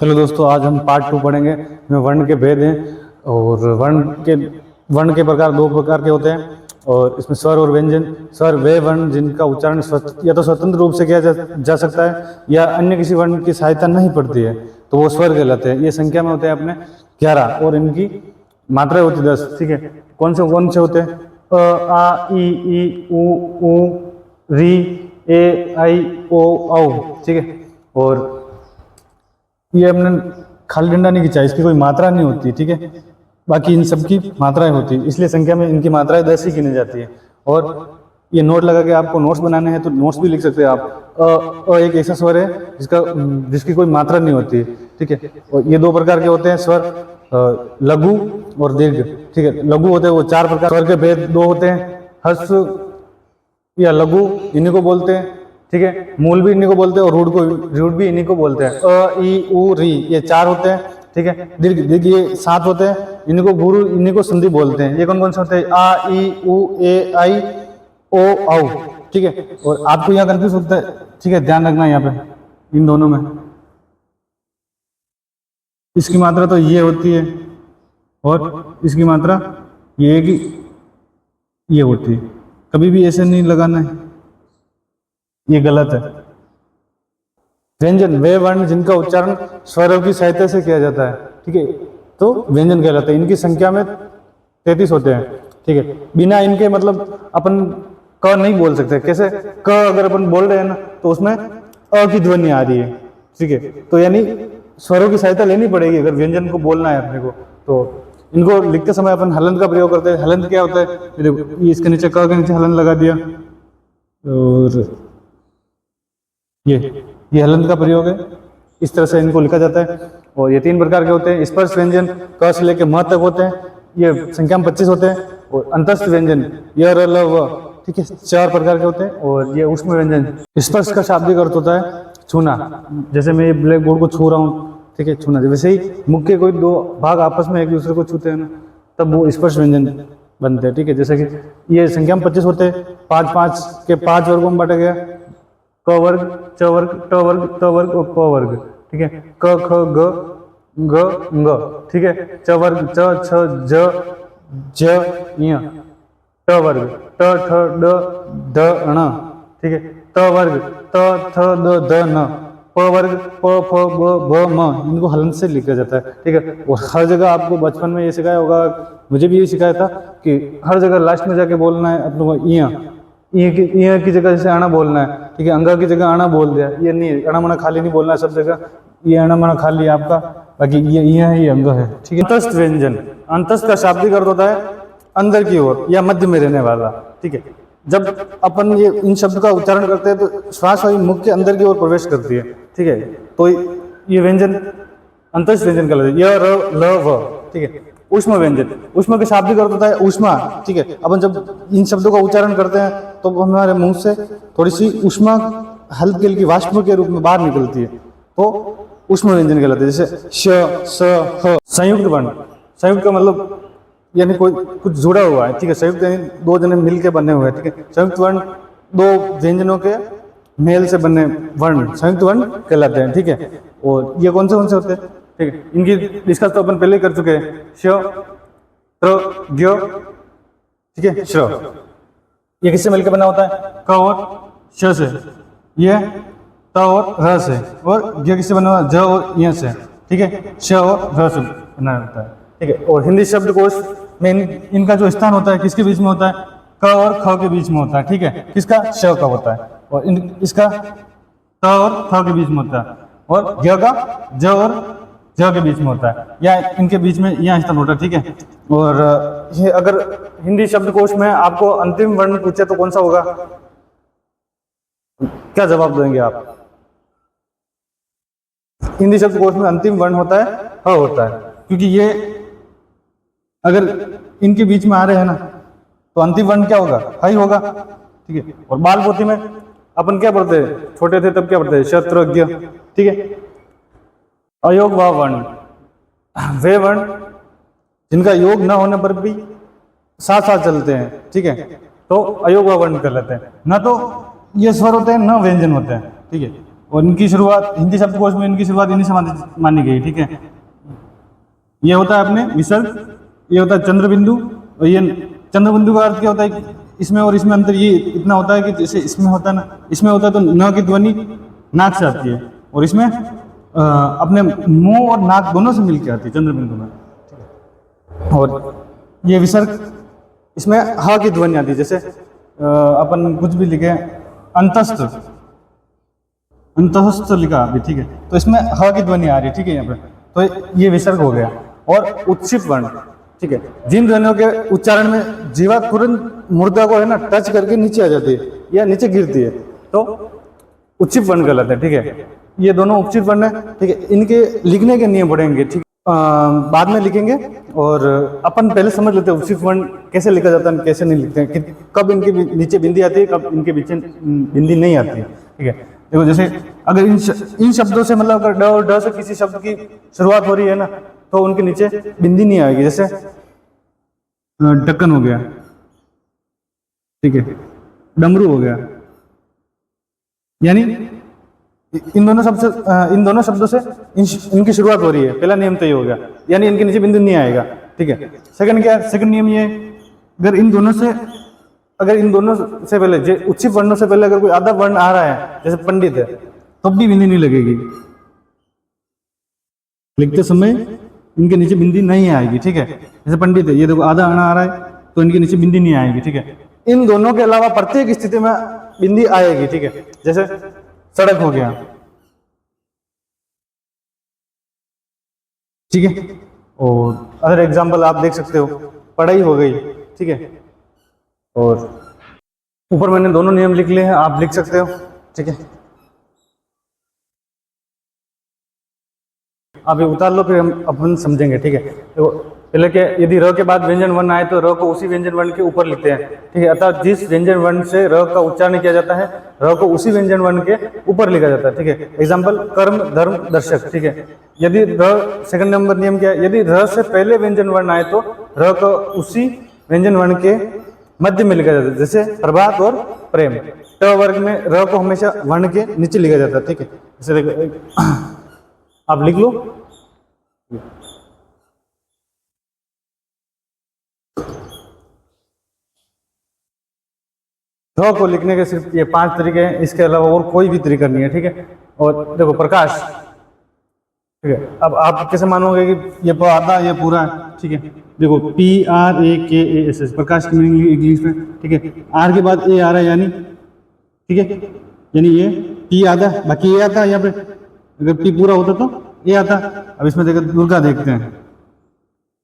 चलो दोस्तों, आज हम पार्ट 2 पढ़ेंगे इसमें वर्ण के भेद हैं। और वर्ण के प्रकार दो प्रकार के होते हैं। और इसमें स्वर और व्यंजन। स्वर वे वर्ण जिनका उच्चारण या तो स्वतंत्र रूप से किया जा सकता है या अन्य किसी वर्ण की सहायता नहीं पड़ती है, तो वो स्वर कहलाते हैं। ये संख्या में होते हैं अपने 11 और इनकी मात्राएं होती 10। ठीक है, कौन से होते हैं? अ, आ, ई, उ, री, ए, आई, ओ, औ। ठीक है, और ये हमने खाली डंडा नहीं खींचा, इसकी कोई मात्रा नहीं होती। ठीक है, बाकी इन सब की मात्राएं होती है, इसलिए संख्या में इनकी मात्राएं 10 ही गिनी जाती है। और ये नोट लगा के आपको नोट्स बनाने हैं तो नोट्स भी लिख सकते हैं आप। एक ऐसा स्वर है जिसकी कोई मात्रा नहीं होती। ठीक है, और ये दो प्रकार के होते हैं स्वर, लघु और दीर्घ। ठीक है, लघु होते हैं वो 4 प्रकार। स्वर के भेद 2 होते हैं, हस्व या लघु, इन्हीं को बोलते हैं। ठीक है, मूल भी इन्हीं को बोलते हैं और रूढ़ भी इन्हीं को बोलते हैं। अ, ई, उ, री, ये 4 होते हैं। ठीक है, दीर्घ ये 7 होते हैं, इन्हीं को गुरु, इन्हीं को संधि बोलते हैं। ये कौन से होते हैं? आ, ई, उ, ए, आई, ओ, औ। ठीक है, और आपको यहाँ कंफ्यूज होता है। ठीक है, ध्यान रखना यहाँ पे इन दोनों में इसकी मात्रा तो ये होती है और इसकी मात्रा ये की ये होती है। कभी भी ऐसे नहीं लगाना है, ये गलत है। व्यंजन वे वर्ण जिनका उच्चारण स्वरों की सहायता से किया जाता है। ठीक है, तो व्यंजन कहलाते हैं। इनकी संख्या में 33 होते हैं। ठीक है, बिना इनके मतलब अपन क नहीं बोल सकते। कैसे? क अगर अपन बोल रहे हैं ना तो उसमें अ की ध्वनि आ रही है। ठीक है, तो यानी स्वरों की सहायता लेनी पड़ेगी अगर व्यंजन को बोलना है अपने को। तो इनको लिखते समय अपन हलंत का प्रयोग करते हैं। हलंत क्या होता है? ये देखो, इसके नीचे क के नीचे हलंत लगा दिया और ये हलंत का प्रयोग है। इस तरह से इनको लिखा जाता है। और ये 3 प्रकार के होते हैं। स्पर्श व्यंजन क से लेकर म तक होते हैं, ये संख्या में 25 होते हैं। और अंतस्थ व्यंजन य, र, ल, व, ठीक है, 4 प्रकार के होते हैं। और ये ऊष्म व्यंजन। स्पर्श का शाब्दिक अर्थ होता है छूना। जैसे मैं ये ब्लैक बोर्ड को छू रहा हूँ, ठीक है, छूना। वैसे ही मुख के कोई 2 भाग आपस में एक दूसरे को छूते हैं ना, तब वो स्पर्श व्यंजन बनते हैं। ठीक है, जैसे कि ये संख्या में 25 होते हैं। 5 के 5 वर्गों में बांटा गया, क वर्ग, च वर्ग, ट वर्ग, त वर्ग और प वर्ग। ठीक है, क, ख, ग, ng। ठीक है, च वर्ग, च, छ, ज, य, ट वर्ग, ट, ठ, ड, ध, ण। ठीक है, त वर्ग, त, थ, द, ध, न। प वर्ग, प, फ, ब, भ, म। इनको हलन से लिखा जाता है। ठीक है, और हर जगह आपको बचपन में ये सिखाया होगा, मुझे भी ये सिखाया था कि हर जगह लास्ट में जाके बोलना है अपने को ईय की जगह जैसे अणा बोलना है। ठीक है, अंगा की जगह अणा बोल दिया, ये नहीं, अणा मना खाली नहीं बोलना है सब जगह। ये अणा मना खाली आपका, बाकी ये अंग है। ठीक है, अंतस्थ व्यंजन। अंतस्थ का शाब्दिक अर्थ होता है अंदर की ओर या मध्य में रहने वाला। ठीक है, जब अपन ये इन शब्द का उच्चारण करते हैं तो श्वास वायु मुख के अंदर की ओर प्रवेश करती है। ठीक है, तो ये व्यंजन अंतस्थ व्यंजन कहलाते हैं। य, र, ल, व। ठीक है, ऊष्म व्यंजन। ऊष्म के शाब्दिक अर्थ होता है ऊष्मा। ठीक है, अपन जब इन शब्दों का उच्चारण करते हैं तो हमारे मुंह से थोड़ी सी ऊष्मा हल्की हल्की वाष्प के रूप में बाहर निकलती है, तो ऊष्म व्यंजन कहलाते हैं। जैसे श, स, ह। संयुक्त वर्ण। संयुक्त का मतलब यानी कोई कुछ जुड़ा हुआ है। ठीक है, संयुक्त यानी 2 जने मिलके बने हुए हैं। ठीक है, संयुक्त वर्ण 2 व्यंजनों के मेल से बने वर्ण संयुक्त वर्ण कहलाते हैं। ठीक है, और ये कौन से होते हैं? ठीक है, इनकी डिस्कस तो अपन पहले ही कर चुके हैं। श, त्र, ज्ञ। ठीक है, श्र। ये किससे मिलकर बना होता है? क और श से। ये त और र से। और ज्ञ किससे बना हुआ है? ज और य से। ठीक है, श और र से बना होता है। ठीक है, और हिंदी शब्दकोश में इनका जो स्थान होता है किसके बीच में होता है? क और ख के बीच में होता है। ठीक है, किसका? श का होता है। और इसका त और थ के बीच में होता है। और ज्ञ का ज और ज के बीच में होता है, या इनके बीच में यहाँ स्थान होता है। ठीक है, और ये अगर हिंदी शब्दकोश में आपको अंतिम वर्ण पूछे तो कौन सा होगा? क्या जवाब देंगे आप? हिंदी शब्दकोश में अंतिम वर्ण होता है ह होता है, क्योंकि ये अगर इनके बीच में आ रहे हैं ना तो अंतिम वर्ण क्या होगा? ह ही होगा। ठीक है, और बाल पोथी में अपन क्या पढ़ते हैं? छोटे थे तब क्या पढ़ते हैं? शत्रज्ञ। ठीक है, अयोग व वर्ण। वे वर्ण जिनका योग न होने पर भी साथ साथ चलते हैं। ठीक है, तो अयोग व वर्ण कहलाते हैं। न तो ये स्वर होते हैं न व्यंजन होते हैं। ठीक है, और इनकी शुरुआत हिंदी शब्दकोश में इनकी शुरुआत इन्हीं से मानी गई, ठीक है। ये होता है अपने विसर्ग, ये होता है चंद्र बिंदु, और ये चंद्र बिंदु का अर्थ क्या होता है, इसमें और इसमें अंतर ये इतना होता है कि जैसे इसमें होता है ना, इसमें होता है तो न की ध्वनि नाक से आती है, और इसमें अपने मुंह और नाक दोनों से मिलकर आती है चंद्र बिंदु में। और ये विसर्ग, इसमें ह की ध्वनि आती है, जैसे अपन कुछ भी लिखे अंतस्थ, अंतस्थ लिखा अभी, ठीक है, तो इसमें ह की ध्वनि आ रही है, ठीक है, यहाँ पे, तो ये विसर्ग हो गया। और उत्क्षिप्त वर्ण, ठीक है, जिन ध्वनियों के उच्चारण में जीवा तुरंत मुर्दा को है ना टच करके नीचे आ जाती है या नीचे गिरती है, तो उत्क्षिप्त वर्ण कहलाते हैं, ठीक है। ये दोनों उत्क्षिप्त वर्ण है, ठीक है। इनके लिखने के नियम पढ़ेंगे, ठीक, बाद में लिखेंगे। और अपन पहले समझ लेते हैं उत्क्षिप्त वर्ण कैसे लिखा जाता है, कैसे नहीं लिखते हैं, कि कब इनके नीचे बिंदी आती है, कब इनके पीछे बिंदी नहीं आती है, ठीक है। देखो जैसे अगर इन शब्दों से मतलब अगर ड और ड से किसी शब्द की शुरुआत हो रही है ना, तो उनके नीचे बिंदी नहीं आएगी। जैसे ढक्कन हो गया, ठीक है, डमरू हो गया, यानी इन दोनों शब्दों से इनकी शुरुआत हो रही है, पहला नियम तो ये हो गया, यानी इनके नीचे बिंदु नहीं आएगा, ठीक है। सेकंड क्या है, सेकंड नियम ये, अगर इन दोनों से पहले उत्क्षिप्त वर्णों से पहले अगर कोई आधा वर्ण आ रहा है, जैसे पंडित है, तब भी बिंदी नहीं लगेगी, लिखते समय इनके नीचे बिंदी नहीं आएगी, ठीक है। जैसे पंडित है, ये देखो आधा अणा आ रहा है, तो इनके नीचे बिंदी नहीं आएगी, ठीक है। इन दोनों के अलावा प्रत्येक स्थिति में बिंदी आएगी, ठीक है। जैसे सड़क हो गया, ठीक है, और अदर एग्जाम्पल आप देख सकते हो, पढ़ाई हो गई, ठीक है। और ऊपर मैंने दोनों नियम लिख लिए हैं, आप लिख सकते हो, ठीक है। आप ये उतार लो, फिर हम अपन समझेंगे, ठीक है। तो पहले क्या, यदि र के बाद व्यंजन वर्ण आए तो र को उसी व्यंजन वर्ण के ऊपर लिखते हैं, ठीक है। अर्थात जिस व्यंजन वर्ण से र का उच्चारण किया जाता है, र को उसी व्यंजन वर्ण के ऊपर लिखा जाता है, ठीक है। एग्जाम्पल कर्म, धर्म, दर्शक, ठीक है। यदि र, सेकंड नंबर नियम क्या है, यदि र से पहले व्यंजन वर्ण आए तो र को उसी व्यंजन वर्ण के मध्य में लिखा जाता है, जैसे प्रभात और प्रेम। ट वर्ग में र को हमेशा वर्ण के नीचे लिखा जाता है, ठीक है। जैसे आप लिख लो, र को लिखने के सिर्फ ये 5 तरीके हैं, इसके अलावा और कोई भी तरीका नहीं है, ठीक है। और देखो प्रकाश, ठीक है, अब आप कैसे मानोगे कि ये आधा ये पूरा है, ठीक है। देखो PRAKAS, प्रकाश की मीनिंग इंग्लिश में, ठीक है। आर के बाद ए आ रहा है, यानी, ठीक है, यानी ये P आधा, बाकी ए आता है यहाँ पे, अगर P पूरा होता तो ये आता। अब इसमें देखो दुर्गा देखते हैं,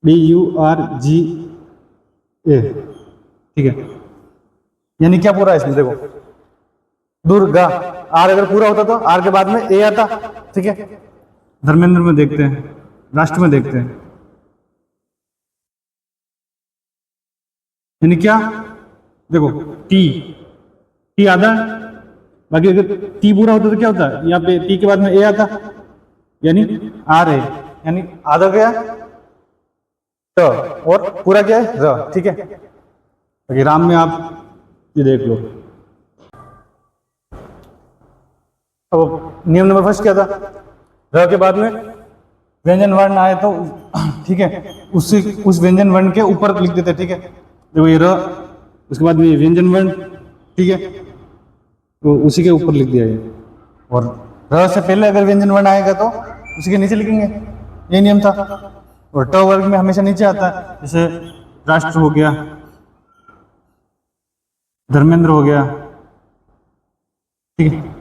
DURGA, ठीक है, यानी क्या पूरा है इसमें, देखो दुर्गा, आर अगर पूरा होता तो आर के बाद में ए आता, ठीक है। धर्मेंद्र में देखते हैं, राष्ट्र में देखते हैं, यानी क्या, देखो टी आधा, बाकी अगर टी पूरा होता तो क्या होता है, यहाँ पे टी के बाद में ए आता, यानी आर है, यानी आधा क्या ट और पूरा क्या है र, ठीक है। बाकी राम में आप ये देख लो। अब नियम नंबर फर्स्ट क्या था, र के बाद में व्यंजन वर्ण आए तो, ठीक है, उस व्यंजन वर्ण के ऊपर लिख देते, ठीक है। देखो ये र, उसके बाद में व्यंजन वर्ण, ठीक है, तो उसी के ऊपर लिख दिया ये। और र से पहले अगर व्यंजन वर्ण आएगा तो उसी के नीचे लिखेंगे, ये नियम था। और ट वर्ग में हमेशा नीचे आता है, जैसे राष्ट्र हो गया, धर्मेंद्र हो गया, ठीक है।